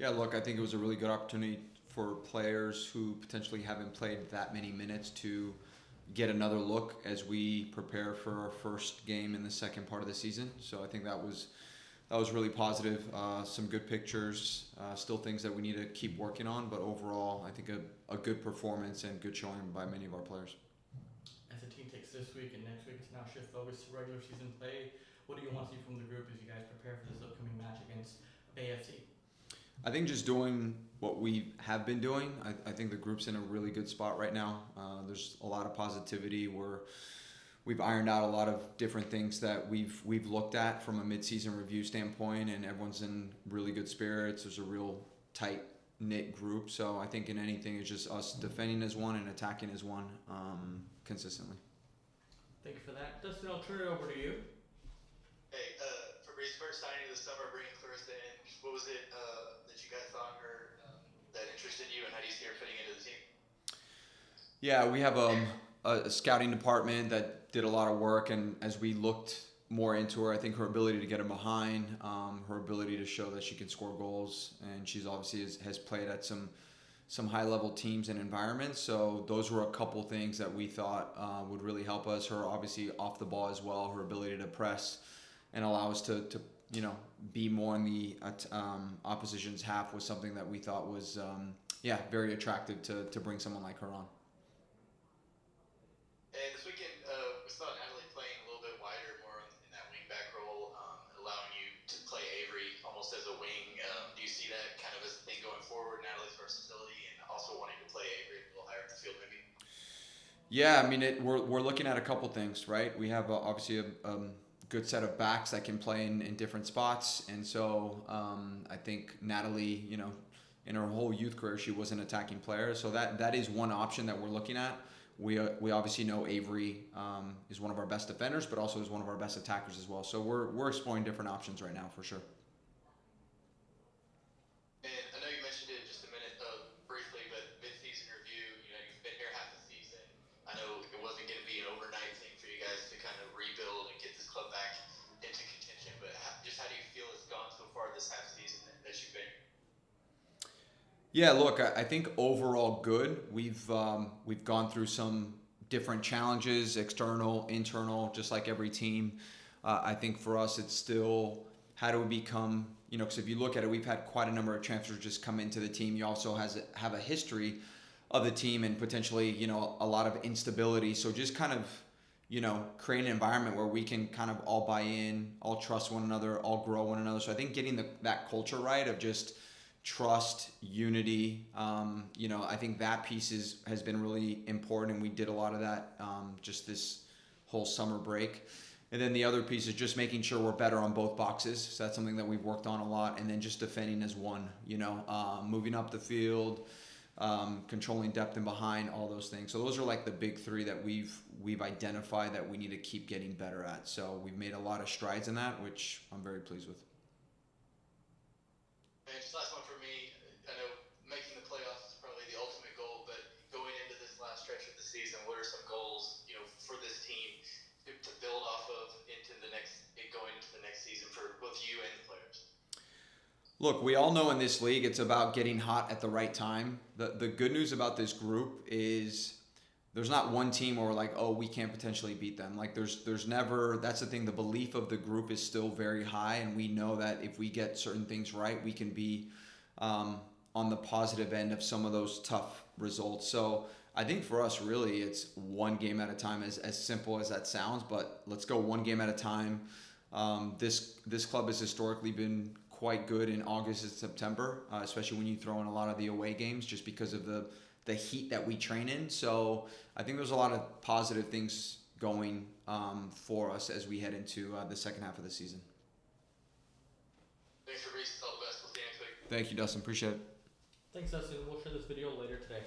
Yeah, look, I think it was a really good opportunity for players who potentially haven't played that many minutes to get another look as we prepare for our first game in the second part of the season. So I think that was really positive. Some good pictures, still things that we need to keep working on, but overall, I think a good performance and good showing by many of our players. As the team takes this week and next week, it's now shift focused to regular season play. What do you want to see from the group as you guys prepare for this upcoming match against AFC? I think just doing what we have been doing. I think the group's in a really good spot right now. There's a lot of positivity. We've ironed out a lot of different things that we've looked at from a midseason review standpoint, and everyone's in really good spirits. There's a real tight knit group. So I think in anything, it's just us defending as one and attacking as one consistently. Thank you for that. Dustin, I'll turn it over to you. Hey, Fabrice, first signing of the summer, bringing Clarissa in. What was it that you guys saw in her that interested you, and how do you see her fitting into the team? Yeah, we have a scouting department that did a lot of work, and as we looked more into her, I think her ability to get him behind, her ability to show that she can score goals, and she's obviously has played at some high level teams and environments. So those were a couple things that we thought would really help us. Her obviously off the ball as well, her ability to press and allow us to be more in the opposition's half was something that we thought was very attractive to bring someone like her on. And this weekend, we saw Natalie playing a little bit wider, more in that wing back role, allowing you to play Avery almost as a wing. Do you see that kind of as a thing going forward, Natalie's versatility, and also wanting to play Avery a little higher in the field maybe? Yeah, I mean, we're looking at a couple things, right? We have obviously a good set of backs that can play in different spots, and so I think Natalie, in her whole youth career, she was an attacking player, so that is one option that we're looking at. We obviously know Avery is one of our best defenders, but also is one of our best attackers as well. So we're exploring different options right now for sure. And I know you mentioned it just a minute briefly, but mid-season review, you've been here half the season. I know it wasn't going to be an overnight thing for you guys to kind of rebuild and get this club back into contention, but how do you feel it's gone so far this half season that you've been here? Yeah, look, I think overall good. We've gone through some different challenges, external, internal, just like every team. I think for us, it's still how do we become, because if you look at it, we've had quite a number of transfers just come into the team. You also have a history of the team and potentially, a lot of instability. So just kind of, create an environment where we can kind of all buy in, all trust one another, all grow one another. So I think getting that culture right of just trust, unity, I think that piece has been really important, and we did a lot of that just this whole summer break. And then the other piece is just making sure we're better on both boxes. So that's something that we've worked on a lot. And then just defending as one, moving up the field, controlling depth and behind, all those things. So those are like the big three that we've identified that we need to keep getting better at. So we've made a lot of strides in that, which I'm very pleased with. And just last one for me. I know making the playoffs is probably the ultimate goal, but going into this last stretch of the season, what are some goals, for this team to build off of going into the next season for both you and the players? Look, we all know in this league it's about getting hot at the right time. The good news about this group is there's not one team where we're like, oh, we can't potentially beat them. Like there's never, that's the thing, the belief of the group is still very high, and we know that if we get certain things right, we can be on the positive end of some of those tough results. So I think for us, really, it's one game at a time, as simple as that sounds, but let's go one game at a time. This club has historically been quite good in August and September, especially when you throw in a lot of the away games, just because of the heat that we train in. So I think there's a lot of positive things going for us as we head into the second half of the season. Thanks for Reese. All the best. We'll see you next week. Thank you, Dustin. Appreciate it. Thanks, Dustin. We'll share this video later today.